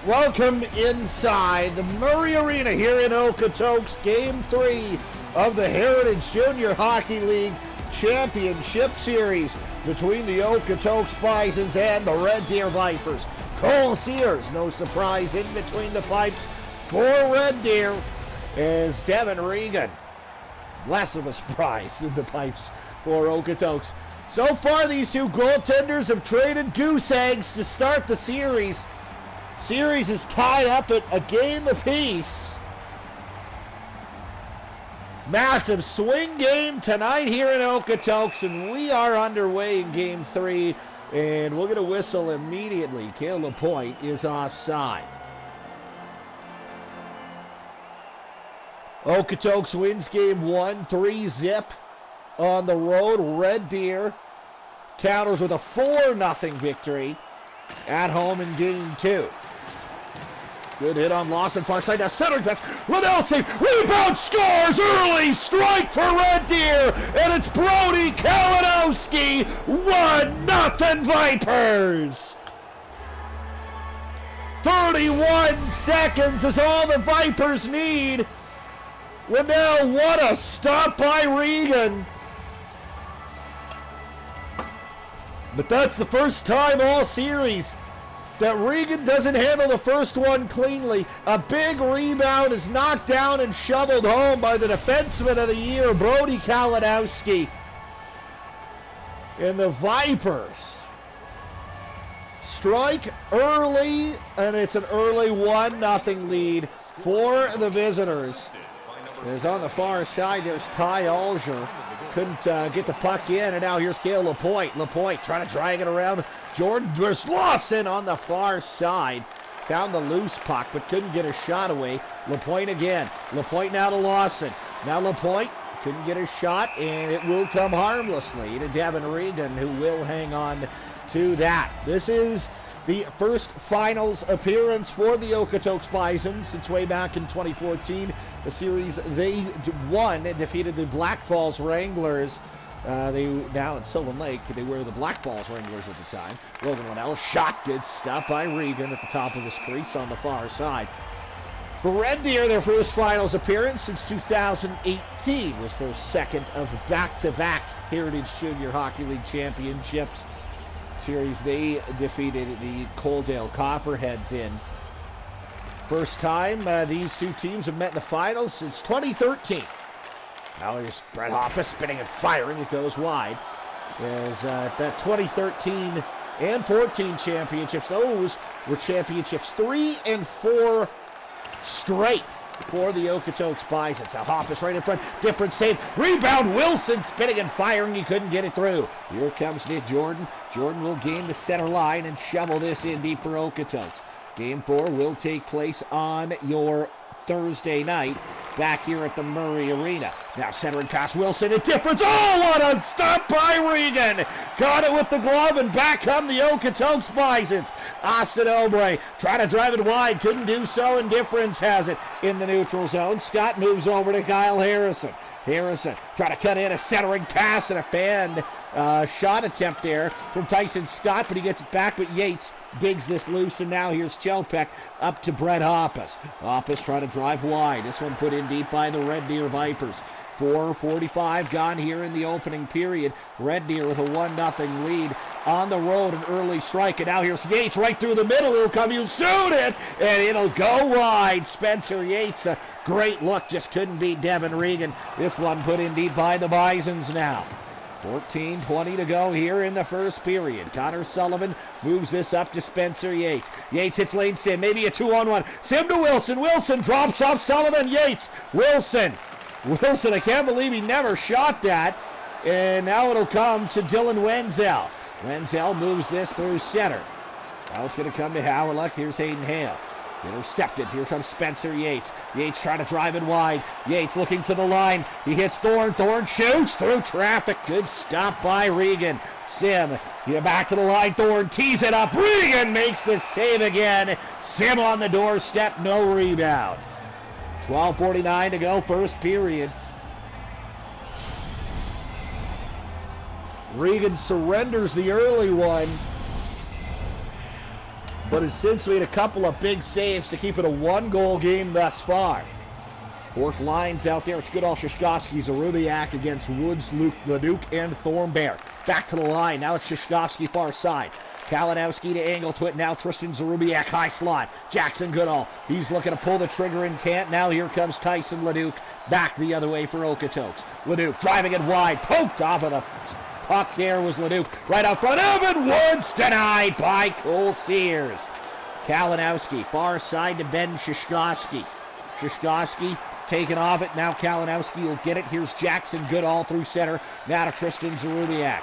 Welcome inside the Murray Arena here in Okotoks, Game 3 of the Heritage Junior Hockey League Championship Series between the Okotoks Bisons and the Red Deer Vipers. Cole Sears, no surprise, in between the pipes for Red Deer, as Devin Regan, less of a surprise in the pipes for Okotoks. So far, these two goaltenders have traded goose eggs to start the series. Series is tied up at a game apiece. Massive swing game tonight here in Okotoks, and we are underway in Game 3, and we're going to whistle immediately. Cale Lapointe is offside. Okotoks wins Game 1, 3-0 on the road. Red Deer counters with a 4-0 victory at home in Game 2. Good hit on Lawson, far side, now centering pass, Liddell save, rebound, scores, early strike for Red Deer, and it's Brody Kalinowski, 1-0 Vipers! 31 seconds is all the Vipers need. Liddell, what a stop by Regan. But that's the first time all series that Regan doesn't handle the first one cleanly. A big rebound is knocked down and shoveled home by the defenseman of the year, Brody Kalinowski. And the Vipers strike early, and it's an early 1-0 lead for the visitors. As on the far side, there's Ty Alger. Couldn't get the puck in, and now here's Cale Lapointe. Lapointe trying to drag it around Jordan. There's Lawson on the far side. Found the loose puck, but couldn't get a shot away. Lapointe again. Lapointe now to Lawson. Now Lapointe couldn't get a shot, and it will come harmlessly to Devin Regan, who will hang on to that. This is the first finals appearance for the Okotoks Bison since way back in 2014. The series they won and defeated the Black Falls Wranglers. They now in Sylvan Lake, but they were the Black Falls Wranglers at the time. Logan Liddell shot, good stop by Regan at the top of his crease on the far side. For Red Deer, their first finals appearance since 2018 was their second of back-to-back Heritage Junior Hockey League Championships. Series they defeated the Coaldale Copperheads in. First time these two teams have met in the finals since 2013. Now here's Brett Hoppus spinning and firing. It goes wide. As that 2013 and 14 championships, those were championships 3 and 4 straight for the Okotoks Bisons. Now Hoppus right in front, different save, rebound, Wilson spinning and firing, he couldn't get it through. Here comes Nick Jordan. Jordan will gain the center line and shovel this in deep for Okotoks. Game 4 will take place on your Thursday night back here at the Murray Arena. Now centering pass, Wilson, a difference. Oh, what a stop by Regan! Got it with the glove, and back come the Okotoks Bisons. Austin Obrey trying to drive it wide, couldn't do so, and Difference has it in the neutral zone. Scott moves over to Kyle Harrison. Harrison trying to cut in a centering pass and a fan shot attempt there from Tyson Scott, but he gets it back, but Yates digs this loose, and now here's Chelpek up to Brett Hoppus. Hoppus trying to drive wide. This one put in deep by the Red Deer Vipers. 4:45 gone here in the opening period. Red Deer with a 1-0 lead on the road, an early strike, and now here's Yates right through the middle. He'll come, he'll shoot it, and it'll go wide. Spencer Yates, a great look, just couldn't beat Devin Regan. This one put in deep by the Bisons now. 14:20 to go here in the first period. Connor Sullivan moves this up to Spencer Yates. Yates hits Lane Sim, maybe a 2-on-1. Sim to Wilson. Wilson drops off Sullivan. Yates. Wilson, I can't believe he never shot that. And now it'll come to Dylan Wenzel. Wenzel moves this through center. Now it's going to come to Howard. Here's Hayden Hale. Intercepted. Here comes Spencer Yates. Yates trying to drive it wide. Yates looking to the line. He hits Thorne. Thorne shoots through traffic. Good stop by Regan. Sim, back to the line. Thorne tees it up. Regan makes the save again. Sim on the doorstep. No rebound. 12:49 to go, first period. Regan surrenders the early one. but has since made a couple of big saves to keep it a one-goal game thus far. Fourth lines out there. It's Goodall, Shishkovsky, Zarubiak against Woods, Leduc, and Thornbear. Back to the line. Now it's Shishkovsky far side. Kalinowski to angle to it. Now Tristan Zarubiak, high slot. Jackson Goodall. He's looking to pull the trigger and can't. Now here comes Tyson Leduc. Back the other way for Okotoks. Leduc driving it wide. Poked off of the puck. There was Leduc. Right out front. Evan Woods denied by Cole Sears. Kalinowski far side to Ben Shishkovsky. Shishkovsky taking off it. Now Kalinowski will get it. Here's Jackson Goodall through center. Now to Tristan Zarubiak.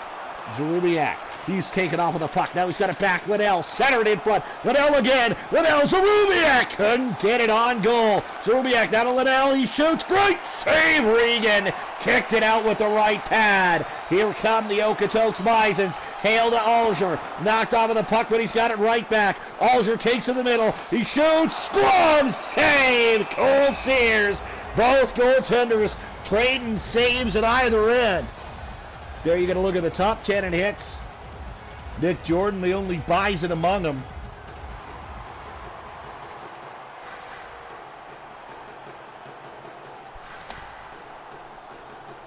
Zarubiak. He's taken off of the puck. Now he's got it back. Liddell centered in front. Liddell again. Liddell. Zarubiak couldn't get it on goal. Zarubiak now to Liddell. He shoots. Great save. Regan kicked it out with the right pad. Here come the Okotoks Bisons. Hale to Alger. Knocked off of the puck, but he's got it right back. Alger takes to the middle. He shoots. Glove save. Cole Sears. Both goaltenders trading saves at either end. There you're going to look at the top 10 in hits. Nick Jordan, the only Bison among them.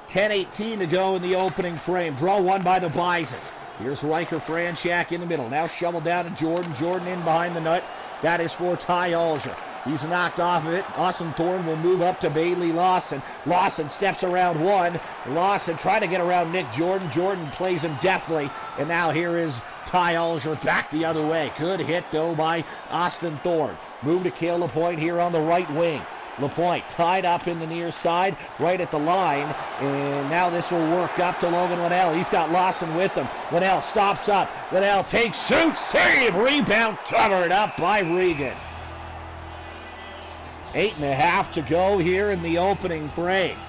.10:18 to go in the opening frame. Draw one by the Bisons. Here's Riker Franchak in the middle. Now shoveled down to Jordan. Jordan in behind the net. That is for Ty Alger. He's knocked off of it. Austin Thorne will move up to Bailey Lawson. Lawson steps around one. Lawson trying to get around Nick Jordan. Jordan plays him deftly. And now here is Ty Alger back the other way. Good hit, though, by Austin Thorne. Move to Cale Lapointe here on the right wing. Lapointe tied up in the near side, right at the line. And now this will work up to Logan Linnell. He's got Lawson with him. Linnell stops up. Linnell takes, shoots, save, rebound, covered up by Regan. 8.5 to go here in the opening frame.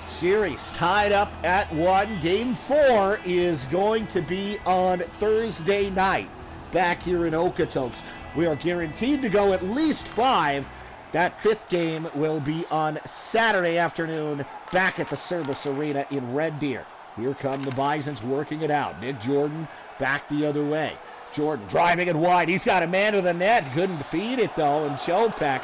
Series tied up at 1. Game 4 is going to be on Thursday night back here in Okotoks. We are guaranteed to go at least 5. That 5th game will be on Saturday afternoon back at the Service Arena in Red Deer. Here come the Bisons working it out. Nick Jordan back the other way. Jordan driving it wide. He's got a man to the net. Couldn't feed it, though. And Chopek,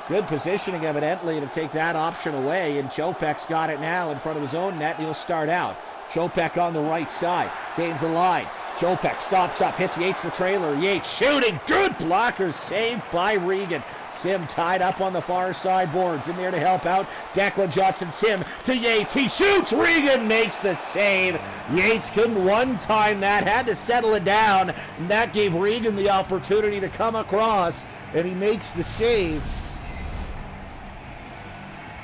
good positioning, evidently, to take that option away. And Chopek's got it now in front of his own net. And he'll start out. Chopek on the right side. Gains the line. Chopek stops up. Hits Yates the trailer. Yates shooting. Good blocker. Saved by Regan. Sim tied up on the far side boards. In there to help out. Declan Johnson. Sim to Yates. He shoots. Regan makes the save. Yates couldn't one-time that. Had to settle it down. And that gave Regan the opportunity to come across. And he makes the save.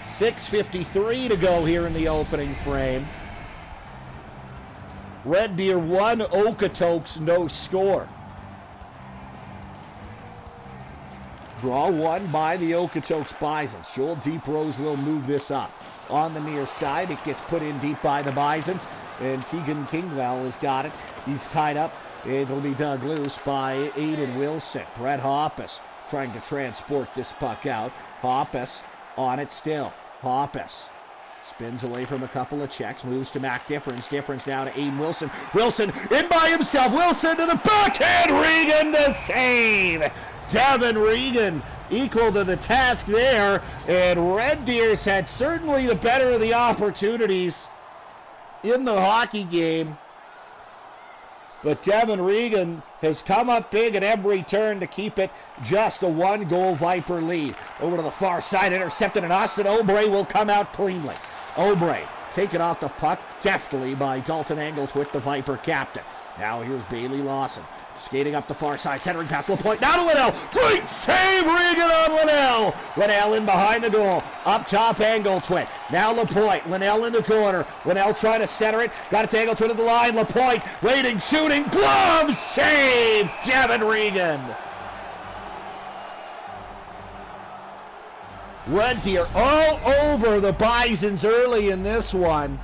6:53 to go here in the opening frame. Red Deer 1, Okotoks no score. Draw one by the Okotoks Bisons. Joel Deeprose will move this up. On the near side, it gets put in deep by the Bisons. And Keegan Kingwell has got it. He's tied up. It'll be dug loose by Aiden Wilson. Brett Hoppus trying to transport this puck out. Hoppus on it still. Hoppus spins away from a couple of checks. Moves to Mac Difference. Difference now to Aiden Wilson. Wilson in by himself. Wilson to the backhand. Regan to save. Devin Regan equal to the task there. And Red Deer's had certainly the better of the opportunities in the hockey game. But Devin Regan has come up big at every turn to keep it just a 1-goal Viper lead. Over to the far side, intercepted, and Austin Obrey will come out cleanly. Obrey taken off the puck deftly by Dalton Engletwit, the Viper captain. Now here's Bailey Lawson. Skating up the far side, centering past Lapointe. Now to Linnell. Great save, Regan on Linnell. Linnell in behind the goal. Up top, Engletwit. Now Lapointe. Linnell in the corner. Linnell trying to center it. Got it to Engletwit at the line. Lapointe waiting, shooting. Glove save, Devin Regan. Red Deer all over the Bisons early in this one.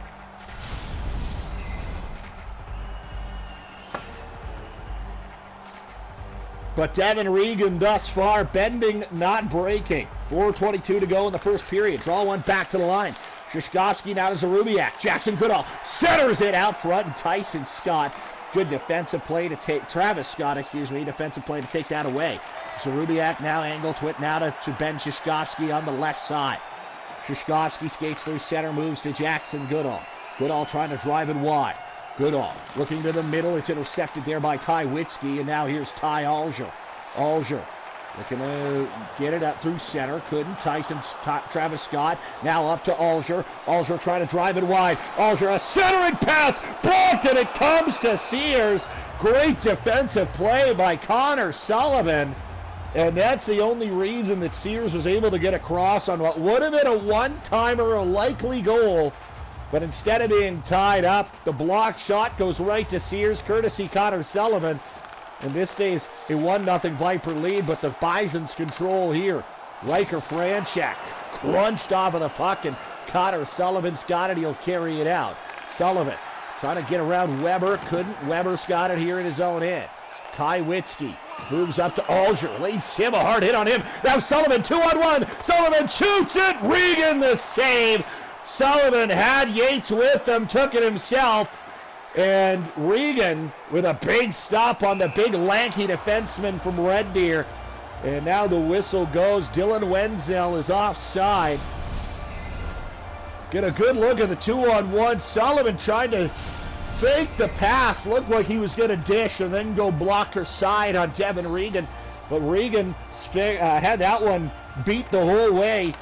But Devin Regan thus far bending, not breaking. 4:22 to go in the first period. Draw one back to the line. Shishkovsky now to Zarubiak. Jackson Goodall centers it out front. And Tyson Scott Good defensive play to take, Travis Scott, defensive play to take that away. Zarubiak now angle to it, now to Ben Shishkovsky on the left side. Shishkovsky skates through center, moves to Jackson Goodall. Goodall trying to drive it wide. Goodall looking to the middle. It's intercepted there by Ty Witzke, and now here's Ty Alger. Alger looking to get it up through center. Couldn't. Travis Scott now up to Alger. Alger trying to drive it wide. Alger, a centering pass, blocked, and it comes to Sears. Great defensive play by Connor Sullivan. And that's the only reason that Sears was able to get across on what would have been a one-timer, a likely goal. But instead of being tied up, the blocked shot goes right to Sears, courtesy Connor Sullivan. And this stays a 1-0 Viper lead, but the Bisons control here. Riker Franchak crunched off of the puck, and Connor Sullivan's got it. He'll carry it out. Sullivan trying to get around Weber. Couldn't. Weber's got it here in his own end. Ty Witzke moves up to Alger. Leads him. A hard hit on him. Now Sullivan 2-on-1. Sullivan shoots it. Regan the save. Sullivan had Yates with him. Took it himself. And Regan with a big stop on the big lanky defenseman from Red Deer. And now the whistle goes. Dylan Wenzel is offside. Get a good look at the 2-on-1. Sullivan tried to fake the pass. Looked like he was going to dish and then go blocker side on Devin Regan. But Regan had that one beat the whole way.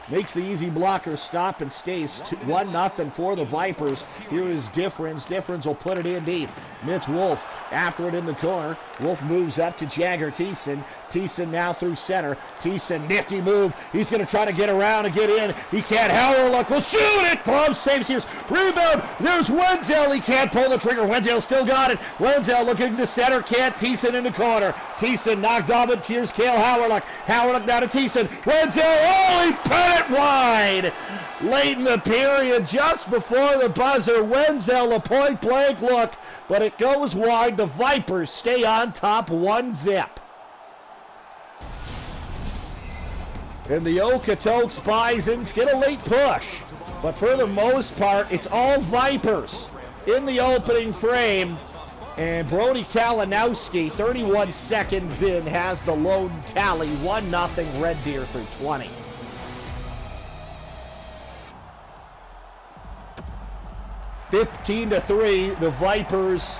Makes the easy blocker stop and stays 1-0 for the Vipers. Here is Difference. Difference will put it in deep. Mitch Wolf after it in the corner. Wolf moves up to Jagger Thiessen. Thiessen now through center. Thiessen, nifty move. He's going to try to get around and get in. He can't. Howard will shoot it. Glove saves here. Rebound. There's Wenzel. He can't pull the trigger. Wenzel still got it. Wenzel looking to center. Can't. Thiessen in the corner. Thiessen knocked off it. Here's Cale Howerluck. Howerluck down to Thiessen. Wenzel. Oh, he put it wide. Late in the period, just before the buzzer, Wenzel a point-blank look, but it goes wide. The Vipers stay on top 1-0. And the Okotoks Bisons get a late push, but for the most part, it's all Vipers in the opening frame. And Brody Kalinowski, 31 seconds in, has the lone tally. 1-0 Red Deer through 20. (15-3), the Vipers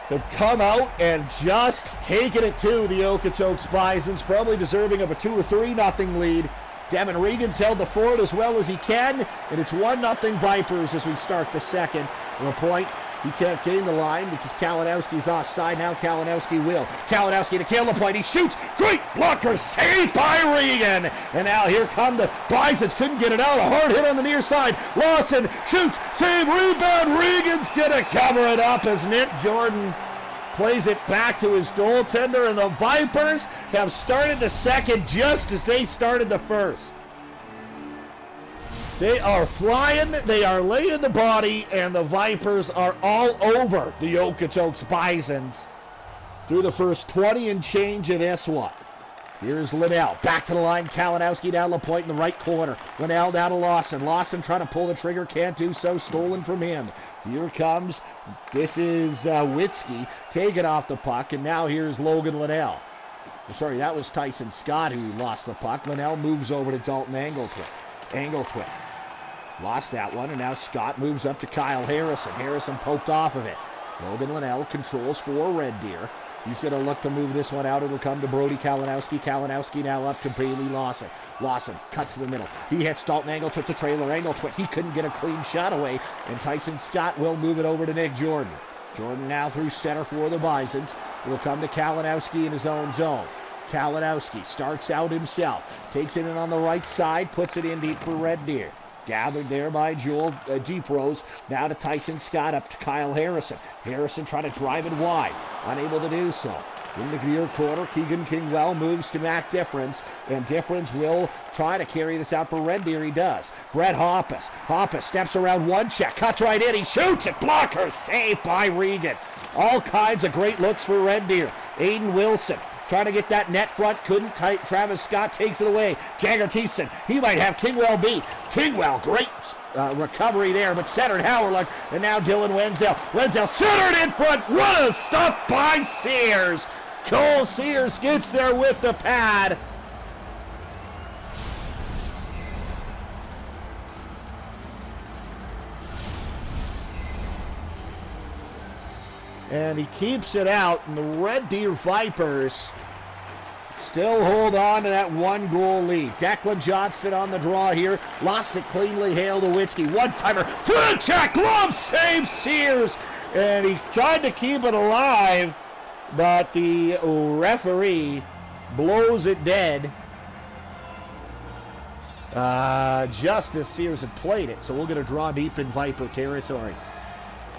have come out and just taken it to the Okotoks Bisons, probably deserving of a 2 or 3-0 lead. Devin Regan's held the fort as well as he can, and it's 1-0 Vipers as we start the second. The point, he can't gain the line because Kalinowski's offside. Now Kalinowski will. Kalinowski to Cale Lapointe. He shoots. Great blocker. Saved by Regan. And now here come the Bisons. Couldn't get it out. A hard hit on the near side. Lawson shoots. Save. Rebound. Regan's going to cover it up as Nick Jordan plays it back to his goaltender. And the Vipers have started the second just as they started the first. They are flying, they are laying the body, and the Vipers are all over the Okotoks Bisons through the first 20 and change in this one. Here's Linnell, back to the line, Kalinowski down Lapointe in the right corner. Linnell down to Lawson. Lawson trying to pull the trigger, can't do so, stolen from him. Here comes, this is Witzke, taking off the puck, and now here's Logan Linnell. Sorry, that was Tyson Scott who lost the puck. Linnell moves over to Dalton Angletwick. Angletwick lost that one, and now Scott moves up to Kyle Harrison. Harrison poked off of it. Logan Linnell controls for Red Deer. He's going to look to move this one out. It'll come to Brody Kalinowski. Kalinowski now up to Bailey Lawson. Lawson cuts to the middle. He hits Dalton Angletwick, the trailer. Angletwick, he couldn't get a clean shot away, and Tyson Scott will move it over to Nick Jordan. Jordan now through center for the Bisons. It'll come to Kalinowski in his own zone. Kalinowski starts out himself, takes it in on the right side, puts it in deep for Red Deer. Gathered there by Joel Deep Rose. Now to Tyson Scott, up to Kyle Harrison. Harrison trying to drive it wide, unable to do so. In the near corner, Keegan Kingwell moves to Matt Difference, and Difference will try to carry this out for Red Deer. He does. Brett Hoppus. Hoppus steps around one check, cuts right in, he shoots it, blocker, saved by Regan. All kinds of great looks for Red Deer. Aiden Wilson trying to get that net front, couldn't. Travis Scott takes it away. Jagger Thiessen, he might have Kingwell beat. Kingwell, great recovery there, but centered Howerluck, and now Dylan Wenzel. Wenzel centered in front. What a stop by Sears. Cole Sears gets there with the pad. And he keeps it out, and the Red Deer Vipers still hold on to that 1-goal lead. Declan Johnston on the draw here. Lost it cleanly. Hale to Witzke. One-timer. Front check. Glove save Sears. And he tried to keep it alive, but the referee blows it dead just as Sears had played it. So we'll get a draw deep in Viper territory.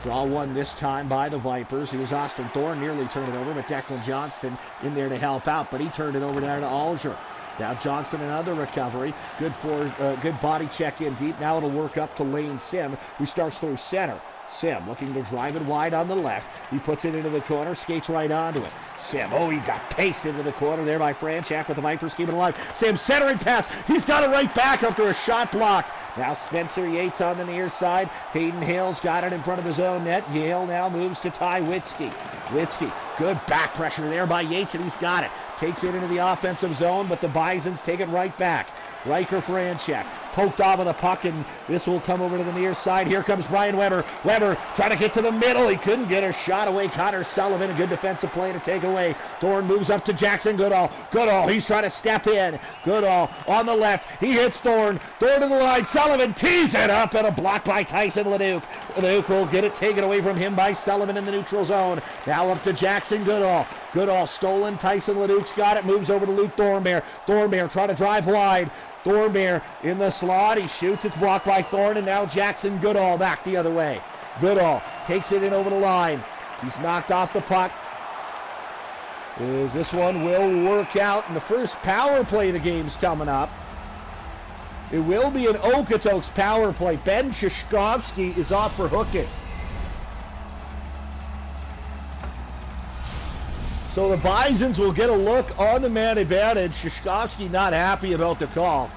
Draw one this time by the Vipers. It was Austin Thorne nearly turned it over, but Declan Johnston in there to help out, but he turned it over there to Alger. Now Johnston, another recovery. Good body check in deep. Now it'll work up to Lane Sim, who starts through center. Sim looking to drive it wide on the left. He puts it into the corner, skates right onto it. Sim, he got paced into the corner there by Franchak with the Vipers keeping it alive. Sim centering pass. He's got it right back after a shot blocked. Now Spencer Yates on the near side. Hayden Hale's got it in front of his own net. Yale now moves to Ty Witzke. Witzke, good back pressure there by Yates, and he's got it. Takes it into the offensive zone, but the Bisons take it right back. Riker Franchak poked off of the puck, and this will come over to the near side. Here comes Brian Weber. Weber trying to get to the middle. He couldn't get a shot away. Connor Sullivan, a good defensive play to take away. Thorne moves up to Jackson Goodall. Goodall, he's trying to step in. Goodall on the left. He hits Thorne. Thorne to the line. Sullivan tees it up, and a block by Tyson Leduc. Leduc will get it taken away from him by Sullivan in the neutral zone. Now up to Jackson Goodall. Goodall stolen. Tyson Leduc's got it. Moves over to Luke Thornbear. Thornbear trying to drive wide. Thornbear in the slot. He shoots. It's blocked by Thorne, and now Jackson Goodall back the other way. Goodall takes it in over the line. He's knocked off the puck. This one will work out in the first power play of the game's coming up. It will be an Okotoks power play. Ben Shishkovsky is off for hooking. So the Bisons will get a look on the man advantage. Shishkovsky not happy about the call.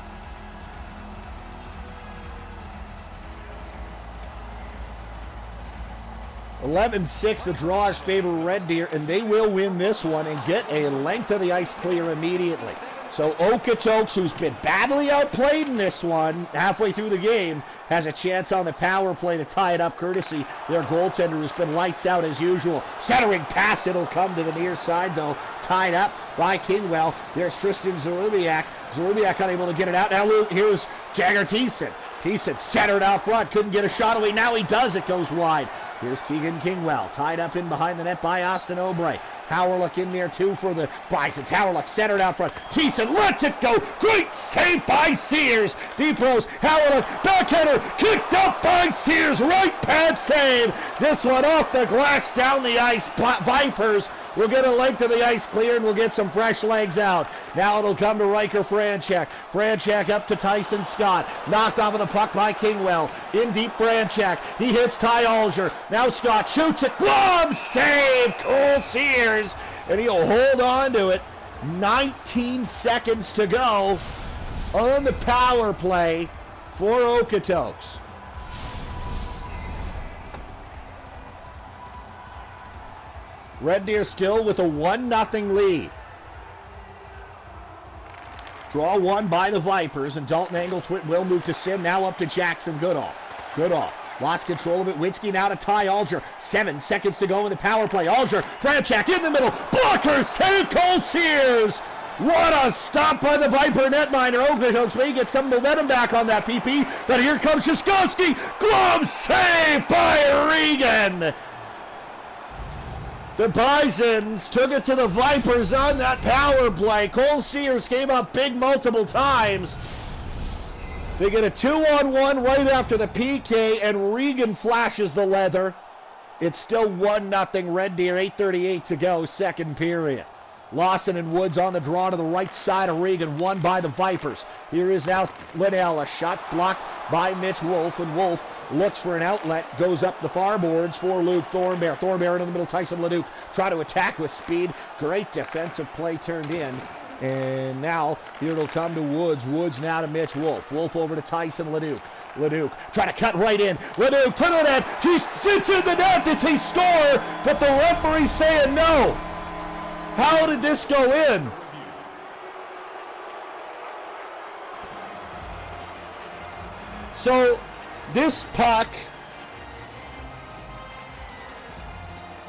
(11-6), the draws favor Red Deer, and they will win this one and get a length of the ice clear immediately. So Okotoks, who's been badly outplayed in this one halfway through the game, has a chance on the power play to tie it up, courtesy their goaltender, who's been lights out as usual. Centering pass, it'll come to the near side, though. Tied up by Kingwell. There's Tristan Zarubiak. Zarubiak unable to get it out. Now here's Jagger Thiessen. Thiessen centered out front, couldn't get a shot away. Now he does, it goes wide. Here's Keegan Kingwell, tied up in behind the net by Austin Obrey. Howerluck in there too for the Bisons. Howerluck centered out front. Thiessen lets it go. Great save by Sears. Deep Rose. Howerluck backhander kicked up by Sears. Right pad save. This one off the glass down the ice. Vipers will get a length of the ice clear, and we'll get some fresh legs out. Now it'll come to Riker Franchak. Franchak up to Tyson Scott. Knocked off of the puck by Kingwell. In deep Franchak. He hits Ty Alger. Now Scott shoots it. Glove save. Cole Sears. And he'll hold on to it. 19 seconds to go on the power play for Okotoks. Red Deer still with a 1-0 lead. Draw one by the Vipers, and Dalton Engeltwit will move to Sim. Now up to Jackson Goodall. Goodall lost control of it. Witzke now to Ty Alger. 7 seconds to go in the power play. Alger, Franchak in the middle. Blocker, save Cole Sears. What a stop by the Viper netminder. Okotoks may get some momentum back on that PP, but here comes Shishkovsky. Glove save by Regan. The Bisons took it to the Vipers on that power play. Cole Sears came up big multiple times. They get a 2-on-1 right after the PK, and Regan flashes the leather. It's still 1-0 Red Deer, 8:38 to go, second period. Lawson and Woods on the draw to the right side of Regan, won by the Vipers. Here is now Liddell, a shot blocked by Mitch Wolf, and Wolf looks for an outlet, goes up the far boards for Luke Thornbear. Thornbear into the middle, Tyson Leduc try to attack with speed. Great defensive play turned in And now here it'll come to Woods. Woods now to Mitch Wolf. Wolf over to Tyson Leduc. Leduc trying to cut right in. Leduc to the net. He shoots in the net. Did he score? But the referee's saying no. How did this go in? So this puck,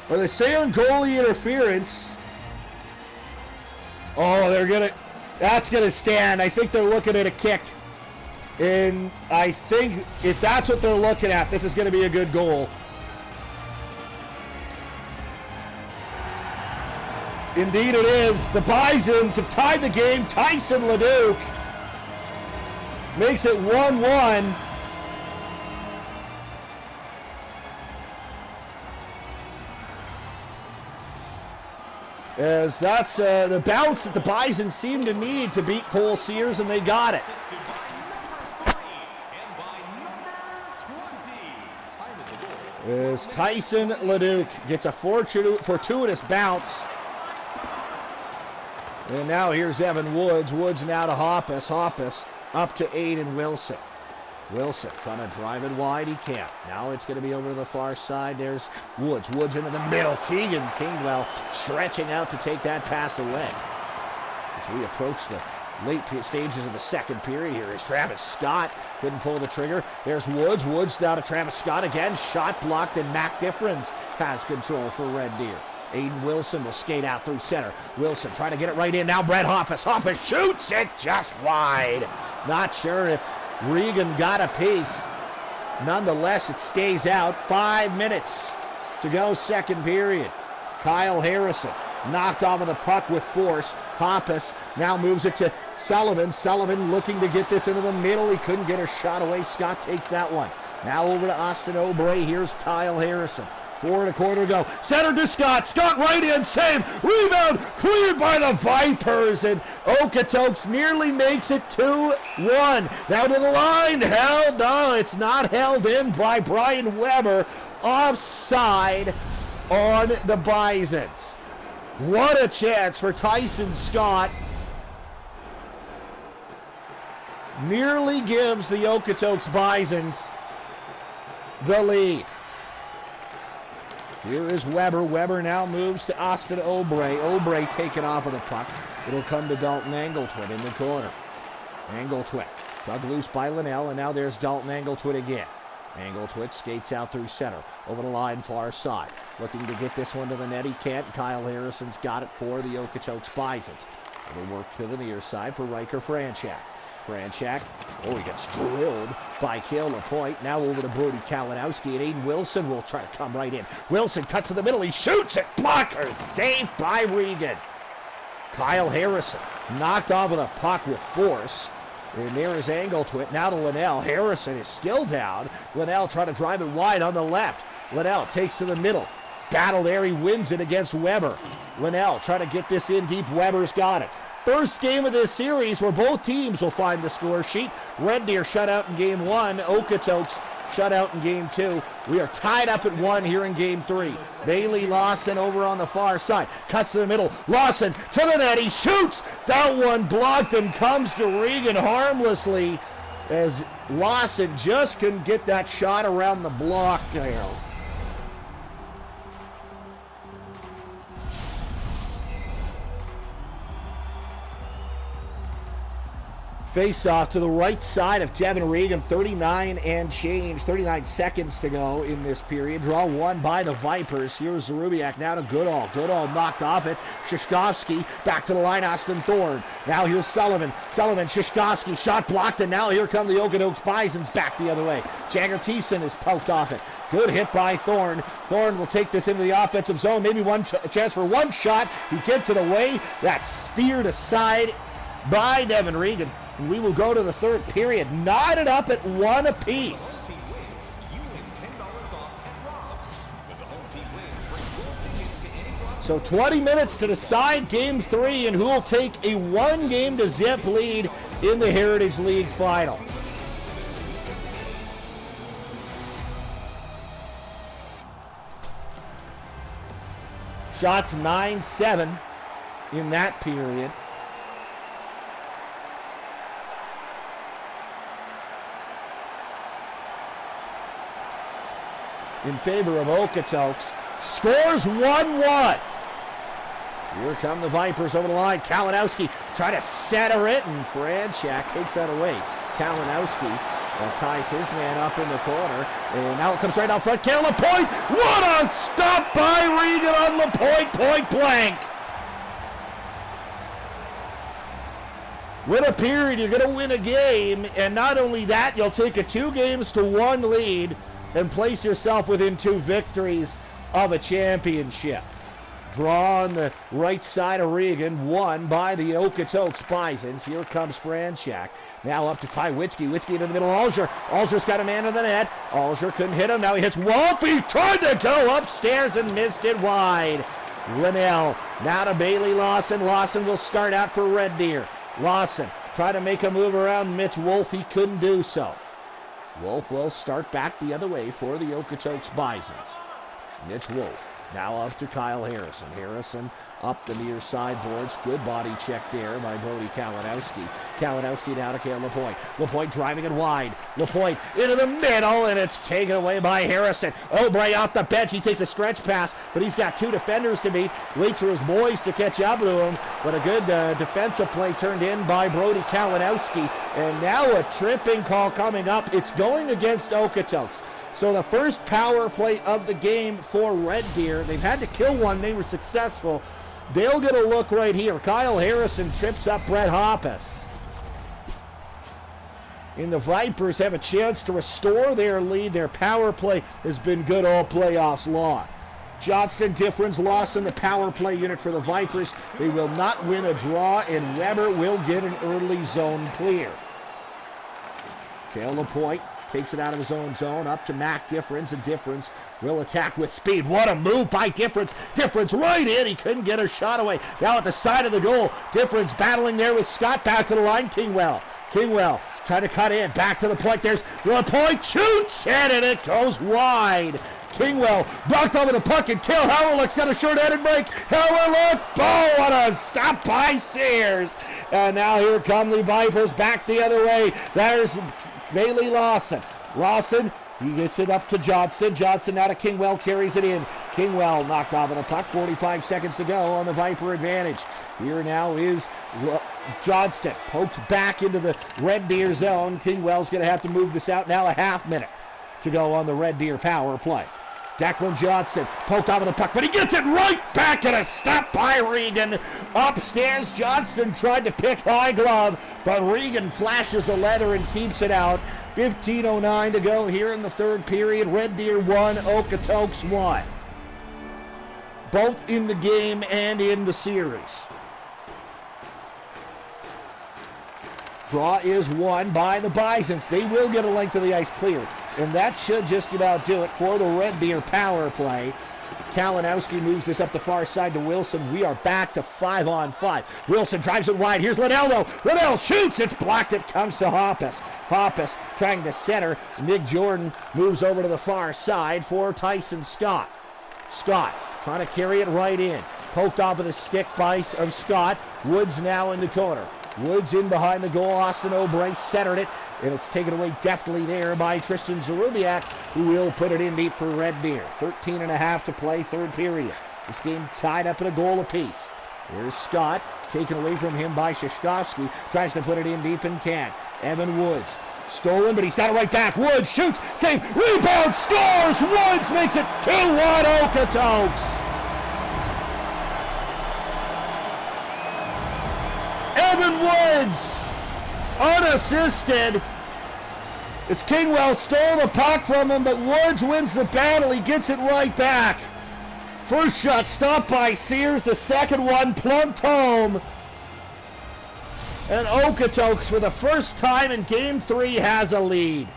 are they saying goalie interference? Oh, that's going to stand. I think they're looking at a kick. And I think if that's what they're looking at, this is going to be a good goal. Indeed it is. The Bisons have tied the game. Tyson Leduc makes it 1-1. As that's the bounce that the Bison seem to need to beat Cole Sears, and they got it. As Tyson Leduc gets a fortuitous bounce. And now here's Evan Woods. Woods now to Hoppus. Hoppus up to Aiden Wilson. Wilson trying to drive it wide. He can't. Now it's going to be over to the far side. There's Woods. Woods into the middle. Keegan Kingwell stretching out to take that pass away. As we approach the late stages of the second period here is Travis Scott. Couldn't pull the trigger. There's Woods. Woods down to Travis Scott again. Shot blocked, and Mac Difference has control for Red Deer. Aiden Wilson will skate out through center. Wilson trying to get it right in. Now Brett Hoppus. Hoppus shoots it just wide. Not sure if Regan got a piece. Nonetheless, it stays out. 5 minutes to go, second period. Kyle Harrison knocked off of the puck with force. Hoppus now moves it to Sullivan. Sullivan looking to get this into the middle. He couldn't get a shot away. Scott takes that one. Now over to Austin O'Bray. Here's Kyle Harrison. 4.25 to go. Center to Scott. Scott right in. Save. Rebound. Cleared by the Vipers. And Okotoks nearly makes it 2-1. Now to the line. Held. No, it's not held in by Brian Weber. Offside on the Bisons. What a chance for Tyson Scott. Nearly gives the Okotoks Bisons the lead. Here is Weber. Weber now moves to Austin O'Bray. O'Bray taken off of the puck. It'll come to Dalton Angletwit in the corner. Angletwit dug loose by Linnell, and now there's Dalton Angletwit again. Angletwit skates out through center. Over the line, far side. Looking to get this one to the net. He can't. Kyle Harrison's got it for the Okotoks Bisons. It'll work to the near side for Riker Franchak. Franchak, he gets drilled by Cale Lapointe. Now over to Brody Kalinowski, and Aiden Wilson will try to come right in. Wilson cuts to the middle. He shoots it. Blocker saved by Regan. Kyle Harrison knocked off of the puck with force. And there is Angletwit. Now to Linnell. Harrison is still down. Linnell trying to drive it wide on the left. Linnell takes to the middle. Battle there. He wins it against Weber. Linnell trying to get this in deep. Weber's got it. First game of this series where both teams will find the score sheet. Red Deer shut out in game 1. Okotoks shut out in game 2. We are tied up at 1 here in game 3. Bailey Lawson over on the far side. Cuts to the middle. Lawson to the net. He shoots. That one blocked and comes to Regan harmlessly as Lawson just couldn't get that shot around the block there. Face-off to the right side of Devin Regan. 39 seconds to go in this period. Draw one by the Vipers. Here's Zarubiak now to Goodall. Goodall knocked off it. Shishkovsky back to the line. Austin Thorne. Now here's Sullivan. Shishkovsky. Shot blocked, and now here come the Okotoks Bisons back the other way. Jagger Thiessen is poked off it. Good hit by Thorne. Thorne will take this into the offensive zone. Maybe one chance for one shot. He gets it away. That's steered aside by Devin Regan. We will go to the third period, knotted up at 1 apiece. So 20 minutes to decide game 3, and who will take a 1-game-to-zip lead in the Heritage League final. Shots 9-7 in that period. in favor of Okotoks. Scores 1-1. Here come the Vipers over the line. Kalinowski trying to center it, and Franchak takes that away. Kalinowski ties his man up in the corner, and now it comes right out front. Kale LaPointe, what a stop by Regan on LaPointe, point blank. Win a period, you're going to win a game, and not only that, you'll take a 2-1 lead and place yourself within 2 victories of a championship. Draw on the right side of Regan, won by the Okotoks Bisons. Here comes Franchak. Now up to Ty Witzke. Witzke into the middle. Alger. Alger's got a man in the net. Alger couldn't hit him. Now he hits Wolf. He tried to go upstairs and missed it wide. Linnell. Now to Bailey Lawson. Lawson will start out for Red Deer. Lawson tried to make a move around Mitch Wolf. He couldn't do so. Wolf will start back the other way for the Okotoks Bisons. Mitch Wolf. Now up to Kyle Harrison. Harrison up the near side boards. Good body check there by Brody Kalinowski. Kalinowski now to Kale LaPointe. LaPointe driving it wide. LaPointe into the middle, and it's taken away by Harrison. Obrey off the bench. He takes a stretch pass, but he's got 2 defenders to beat. Waits for his boys to catch up to him, but a good defensive play turned in by Brody Kalinowski. And now a tripping call coming up. It's going against Okotoks. So the first power play of the game for Red Deer. They've had to kill one. They were successful. They'll get a look right here. Kyle Harrison trips up Brett Hoppus. And the Vipers have a chance to restore their lead. Their power play has been good all playoffs long. Johnston, Difference, Lawson, the power play unit for the Vipers. They will not win a draw, and Weber will get an early zone clear. Kale LaPointe takes it out of his own zone, up to Mac Difference, and Difference will attack with speed. What a move by Difference. Difference right in. He couldn't get a shot away. Now at the side of the goal, Difference battling there with Scott. Back to the line, Kingwell. Kingwell trying to cut in. Back to the point. There's LaPointe. Shoots, and it goes wide. Kingwell blocked over the puck, and Cale Howerlock's got a short-handed break. Howerlock, oh, what a stop by Sears. And now here come the Vipers back the other way. There's Bailey Lawson. Lawson, he gets it up to Johnston. Johnston now to Kingwell, carries it in. Kingwell knocked off of the puck. 45 seconds to go on the Viper advantage. Here now is Johnston. Poked back into the Red Deer zone. Kingwell's going to have to move this out now. A half minute to go on the Red Deer power play. Declan Johnston poked off of the puck, but he gets it right back, and a stop by Regan. Upstairs, Johnston tried to pick high glove, but Regan flashes the leather and keeps it out. 15:09 to go here in the third period. Red Deer 1, Okotoks 1. Both in the game and in the series. Draw is won by the Bisons. They will get a length of the ice clear. And that should just about do it for the Red Deer power play. Kalinowski moves this up the far side to Wilson. We are back to 5-on-5. Wilson drives it wide. Here's Linnell, though. Linnell shoots. It's blocked. It comes to Hoppus. Hoppus trying to center. Nick Jordan moves over to the far side for Tyson Scott. Scott trying to carry it right in. Poked off of the stick by Scott. Woods now in the corner. Woods in behind the goal. Austin Obrey centered it, and it's taken away deftly there by Tristan Zarubiak, who will put it in deep for Red Deer. 13.5 to play, third period. This game tied up at a goal apiece. Here's Scott, taken away from him by Shishkovsky. Tries to put it in deep and can't. Evan Woods, stolen, but he's got it right back. Woods shoots, save, rebound, scores! Woods makes it 2-1 Okotoks! Evan Woods, unassisted. It's Kingwell stole the puck from him, but Woods wins the battle. He gets it right back. First shot stopped by Sears. The second one plunked home. And Okotoks, for the first time in Game 3, has a lead.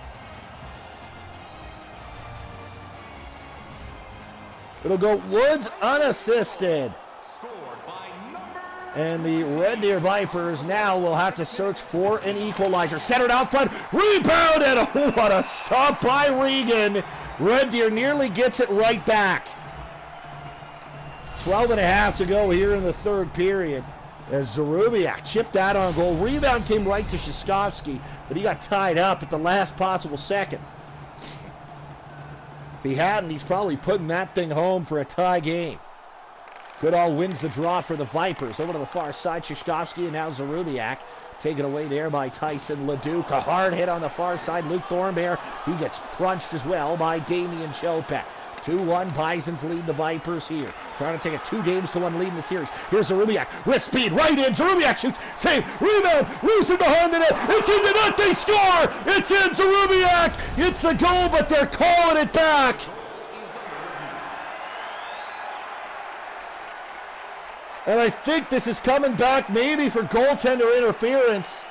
It'll go Woods unassisted. And the Red Deer Vipers now will have to search for an equalizer. Centered out front, rebounded. Oh, what a stop by Regan. Red Deer nearly gets it right back. 12.5 to go here in the third period. As Zarubiak chipped out on goal. Rebound came right to Shishkovsky, but he got tied up at the last possible second. he hadn't, he's probably putting that thing home for a tie game. Goodall wins the draw for the Vipers. Over to the far side, Shishkovsky and now Zarubiak. Taken away there by Tyson Leduc. A hard hit on the far side. Luke Thornbear, he gets crunched as well by Damian Chopek. 2-1, Bisons lead the Vipers here. Trying to take a 2-1 lead in the series. Here's Zarubiak with speed, right in. Zarubiak shoots, save, rebound, losing behind the net. It's in the net, they score! It's in, Zarubiak! It's the goal, but they're calling it back. And I think this is coming back maybe for goaltender interference.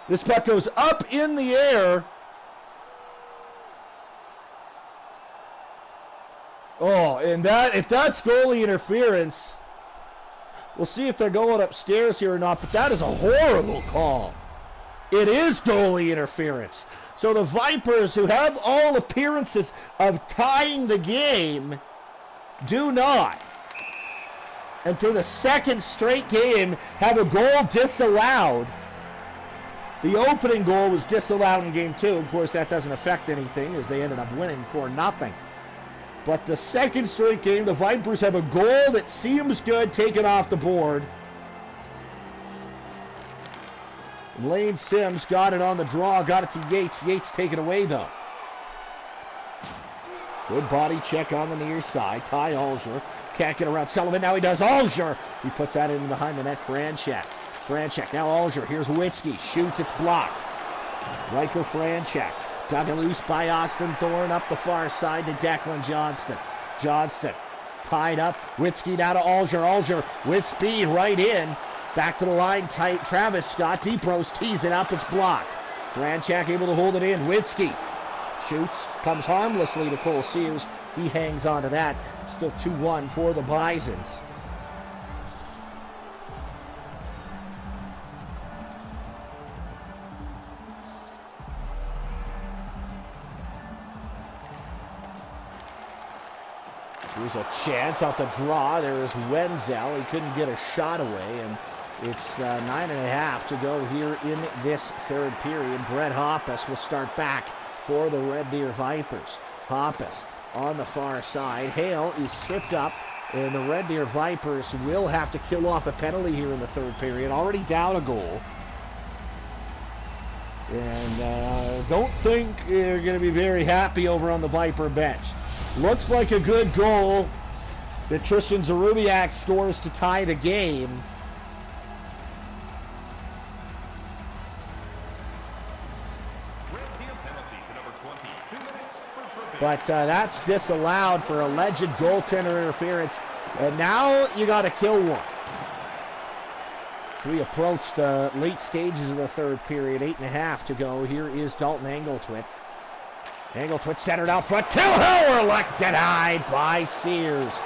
This puck goes up in the air. Oh, and if that's goalie interference, we'll see if they're going upstairs here or not, but that is a horrible call. It is goalie interference. So the Vipers, who have all appearances of tying the game, do not. And for the second straight game, have a goal disallowed. The opening goal was disallowed in game 2. Of course, that doesn't affect anything as they ended up winning 4-0. But the second straight game, the Vipers have a goal that seems good taken off the board. Lane Sims got it on the draw, got it to Yates. Yates taken away, though. Good body check on the near side. Ty Alger can't get around Sullivan. Now he does. Alger! He puts that in behind the net. Franchek. Now Alger. Here's Witzke. Shoots. It's blocked. Riker Franchek. Dug loose by Austin Thorne up the far side to Declan Johnston. Johnston tied up. Witzke now to Alger. Alger with speed right in. Back to the line, tight. Travis Scott, deep roast, tees it up, it's blocked. Franchak able to hold it in. Witzke shoots, comes harmlessly to Cole Sears. He hangs on to that. Still 2-1 for the Bisons. Here's a chance off the draw. There is Wenzel. He couldn't get a shot away, and it's 9.5 to go here in this third period. Brett Hoppus will start back for the Red Deer Vipers. Hoppus on the far side. Hale is tripped up, and the Red Deer Vipers will have to kill off a penalty here in the third period. Already down a goal. And don't think you're going to be very happy over on the Viper bench. Looks like a good goal that Tristan Zarubiak scores to tie the game. But that's disallowed for alleged goaltender interference. And now you got to kill one. So we approach the late stages of the third period. 8.5 to go. Here is Dalton Engletwit. Engletwit centered out front. Kilhauer left denied by Sears.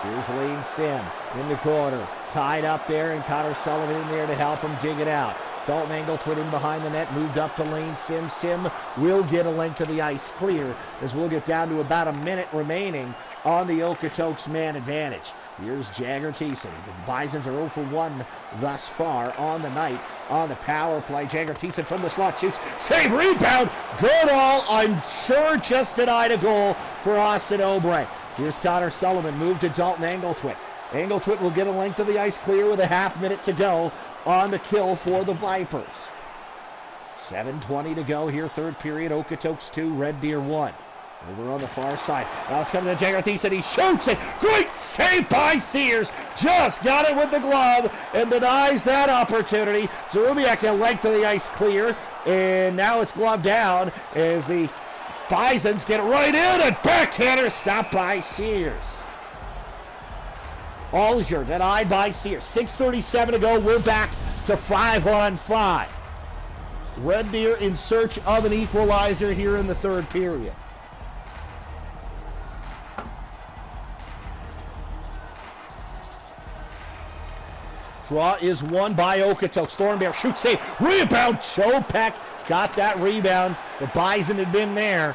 Here's Lane Sim in the corner. Tied up there, and Connor Sullivan in there to help him dig it out. Dalton Engletwit in behind the net, moved up to Lane Sim. Sim will get a length of the ice clear as we'll get down to about a minute remaining on the Okotoks man advantage. Here's Jagger Thiessen. The Bisons are 0 for 1 thus far on the night on the power play. Jagger Thiessen from the slot shoots. Save, rebound. Goodall, I'm sure, just denied a goal for Austin Obrey. Here's Connor Sullivan. Move to Dalton Engletwit. Engletwit will get a length of the ice clear with a half minute to go on the kill for the Vipers. 7:20 to go here, third period. Okotoks 2, Red Deer 1. Over on the far side. Now it's coming to Jagger Thiessen. He shoots it. Great save by Sears. Just got it with the glove and denies that opportunity. Zarubiak a length of the ice clear. And now it's glove down as the Bisons get it right in. And backhander stopped by Sears. Alger denied by Sears. 6:37 to go. We're back to 5-on-5. Red Deer in search of an equalizer here in the third period. Draw is won by Okotoks. Thornbear shoots, save, rebound. Chopek got that rebound. The Bison had been there.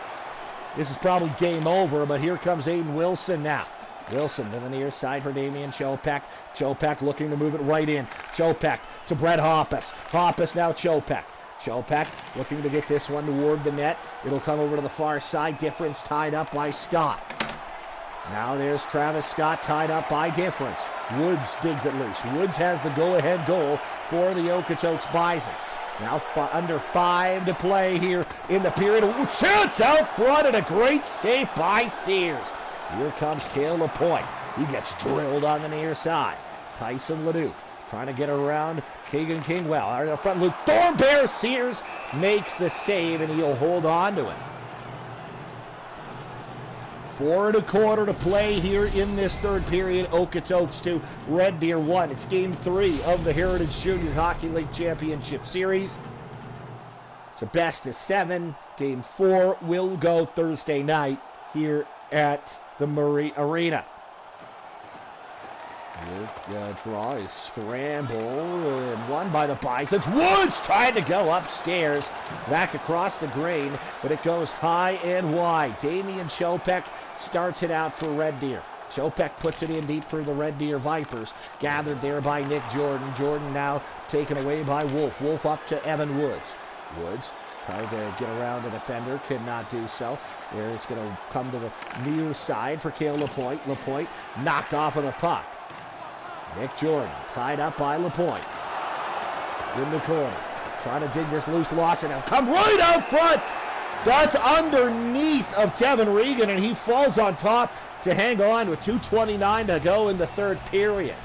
This is probably game over, but here comes Aiden Wilson now. Wilson to the near side for Damian Chopek. Chopek looking to move it right in. Chopek to Brett Hoppus. Hoppus now Chopek. Chopek looking to get this one toward the net. It'll come over to the far side. Difference tied up by Scott. Now there's Travis Scott tied up by Difference. Woods digs it loose. Woods has the go-ahead goal for the Okotoks Bisons. Now under 5 to play here in the period. Ooh, chance out front and a great save by Sears. Here comes Cale Lapointe. He gets drilled on the near side. Tyson Ledoux trying to get around Keegan Kingwell. Out in the front, Luke Thornbear. Sears makes the save and he'll hold on to it. 4 1/4 to play here in this third period. Okotoks 2, Red Deer 1. It's game 3 of the Heritage Junior Hockey League Championship Series. It's a best of 7. Game 4 will go Thursday night here at the Murray Arena. Draw is scramble and won by the Bisons. Woods tried to go upstairs, back across the grain, but it goes high and wide. Damian Chopek starts it out for Red Deer. Chopek puts it in deep for the Red Deer Vipers. Gathered there by Nick Jordan. Jordan now taken away by Wolf. Wolf up to Evan Woods. Woods trying to get around the defender, could not do so. There it's going to come to the near side for Cale Lapointe. Lapointe knocked off of the puck. Nick Jordan tied up by Lapointe. In the corner. Trying to dig this loose. Lost it. Now come right out front. That's underneath of Devin Regan, and he falls on top to hang on with 2:29 to go in the third period.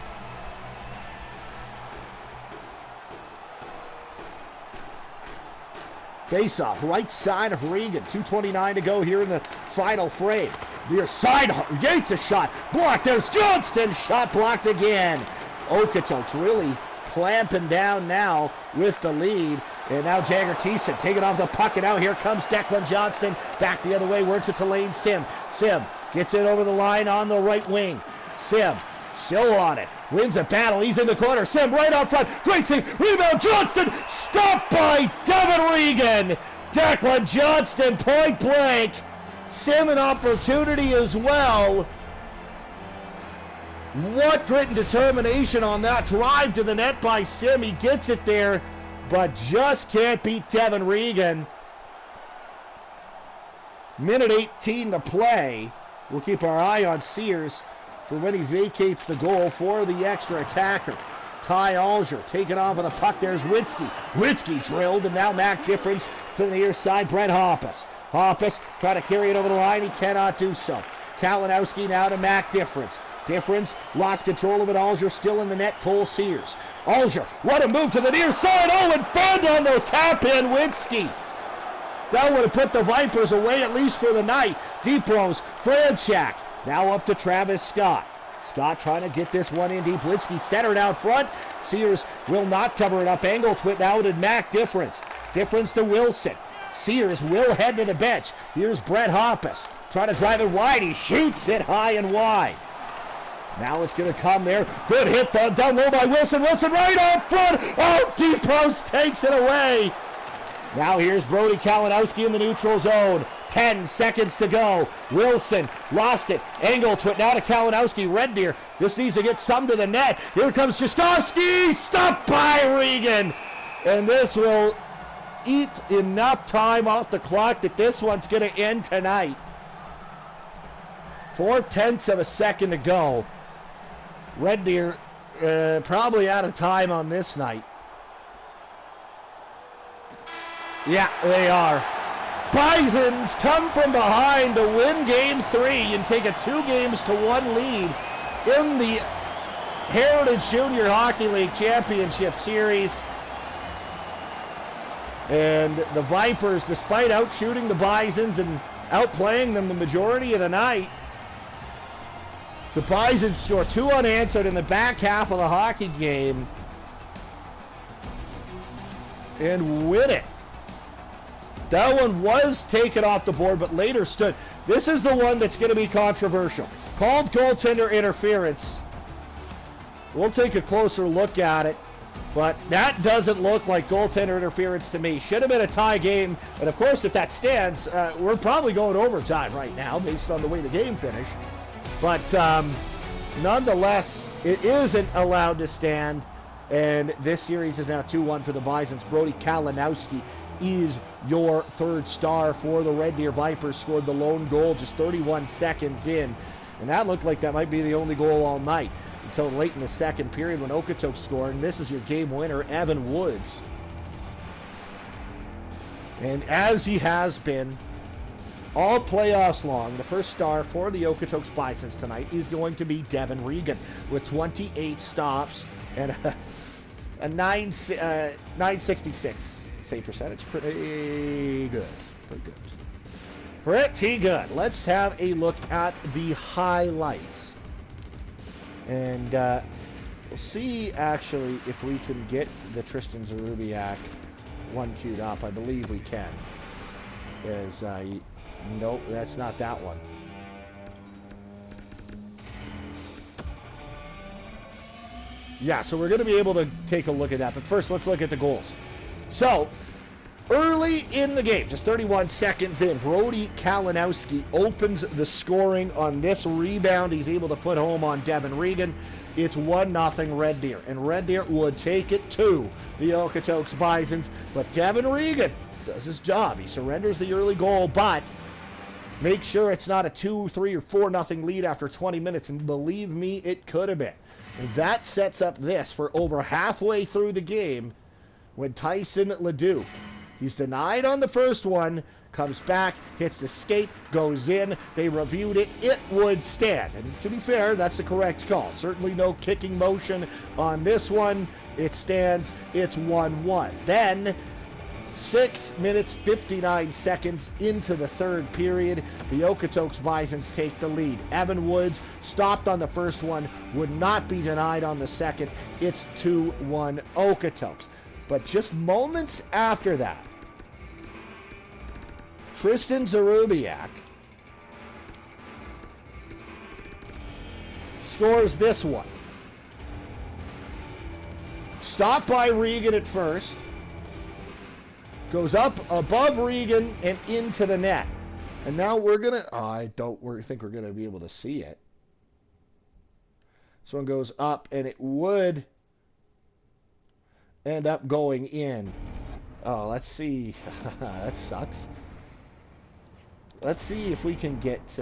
Face-off, right side of Regan. 2:29 to go here in the final frame. Near side, Yates a shot. Blocked. There's Johnston. Shot blocked again. Okotoks really clamping down now with the lead. And now Jagger Thiessen taking off the puck. And now here comes Declan Johnston. Back the other way. Works it to Lane Sim. Sim gets it over the line on the right wing. Sim still on it. Wins a battle. He's in the corner. Sim right out front. Great save. Rebound. Johnston. Stopped by Devin Regan. Declan Johnston point blank. Sim an opportunity as well. What grit and determination on that drive to the net by Sim. He gets it there, but just can't beat Devin Regan. Minute 18 to play. We'll keep our eye on Sears for when he vacates the goal for the extra attacker. Ty Alger taken off of the puck. There's Witzke. Witzke drilled, and now Mac Difference to the near side. Brett Hoppus. Hoppus trying to carry it over the line. He cannot do so. Kalinowski now to Mac Difference. Difference lost control of it. Alger still in the net. Cole Sears. Alger, what a move to the near side. Oh, and found on the tap in Witzke. That would have put the Vipers away at least for the night. Deep Rose, Franchak. Now up to Travis Scott. Scott trying to get this one in deep. Witzke centered out front. Sears will not cover it up. Angle twit now to Mac Difference. Difference to Wilson. Sears will head to the bench. Here's Brett Hoppus. Trying to drive it wide. He shoots it high and wide. Now it's going to come there. Good hit down low by Wilson. Wilson right up front. Oh, Deep Rose takes it away. Now here's Brody Kalinowski in the neutral zone. 10 seconds to go. Wilson lost it. Angle to it now to Kalinowski. Red Deer just needs to get some to the net. Here comes Shastovsky. Stopped by Regan. And this will eat enough time off the clock that this one's going to end tonight. 4/10 of a second to go. Red Deer probably out of time on this night. Yeah, they are. Bisons come from behind to win game 3 and take a 2-1 lead in the Heritage Junior Hockey League Championship Series. And the Vipers, despite outshooting the Bisons and outplaying them the majority of the night, the Bisons score 2 unanswered in the back half of the hockey game and win it. That one was taken off the board, but later stood. This is the one that's going to be controversial. Called goaltender interference. We'll take a closer look at it, but that doesn't look like goaltender interference to me. Should have been a tie game, and of course, if that stands, we're probably going overtime right now based on the way the game finished. But nonetheless, it isn't allowed to stand. And this series is now 2-1 for the Bisons. Brody Kalinowski is your third star for the Red Deer Vipers. Scored the lone goal just 31 seconds in. And that looked like that might be the only goal all night until late in the second period when Okotoks scored. And this is your game winner, Evan Woods. And as he has been all playoffs long, the first star for the Okotoks Bisons tonight is going to be Devin Regan with 28 stops and a 966 save percentage. Pretty good. Pretty good. Let's have a look at the highlights. And we'll see, actually, if we can get the Tristan Zarubiak one queued up. I believe we can. Nope, that's not that one. Yeah, so we're going to be able to take a look at that. But first, let's look at the goals. So, early in the game, just 31 seconds in, Brody Kalinowski opens the scoring on this rebound. He's able to put home on Devin Regan. It's 1-0 Red Deer. And Red Deer would take it to the Okotoks Bisons. But Devin Regan does his job. He surrenders the early goal, but make sure it's not a 2, 3, or 4-0 lead after 20 minutes. And believe me, it could have been. That sets up this for over halfway through the game when Tyson Ledoux, he's denied on the first one, comes back, hits the skate, goes in. They reviewed it. It would stand. And to be fair, that's the correct call. Certainly no kicking motion on this one. It stands. It's 1-1. Then 6 minutes, 59 seconds into the third period, the Okotoks Bisons take the lead. Evan Woods stopped on the first one, would not be denied on the second. It's 2-1 Okotoks. But just moments after that, Tristan Zarubiak scores this one. Stopped by Regan at first. Goes up above Regan and into the net. And now we're going to... I don't think we're going to be able to see it. This one goes up, and it would end up going in. Oh, let's see. That sucks. Let's see if we can get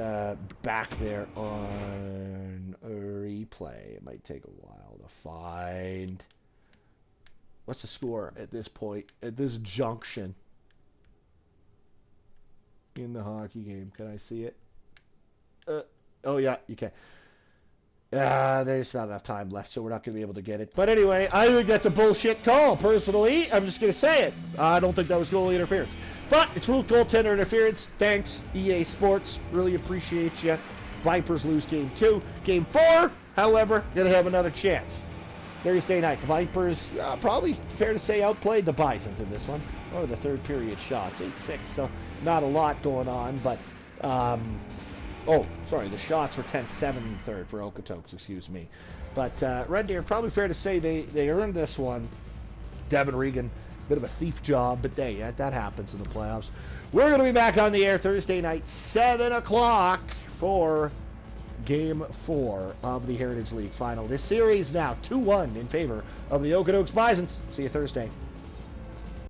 back there on a replay. It might take a while to find... What's the score at this point, at this junction in the hockey game? Can I see it? Oh, yeah, you can. There's not enough time left, so we're not going to be able to get it. But anyway, I think that's a bullshit call, personally. I'm just going to say it. I don't think that was goalie interference. But it's ruled goaltender interference. Thanks, EA Sports. Really appreciate you. Vipers lose Game 2. Game 4, however, going to have another chance. Thursday night, the Vipers, probably fair to say, outplayed the Bisons in this one. Or the third period shots, 8-6, so not a lot going on. But, the shots were 10-7 in the third for Okotoks, excuse me. But Red Deer, probably fair to say they earned this one. Devin Regan, bit of a thief job, but that happens in the playoffs. We're going to be back on the air Thursday night, 7 o'clock for Game 4 of the Heritage League Final. This series now 2-1 in favor of the Okotoks Bisons. See you Thursday.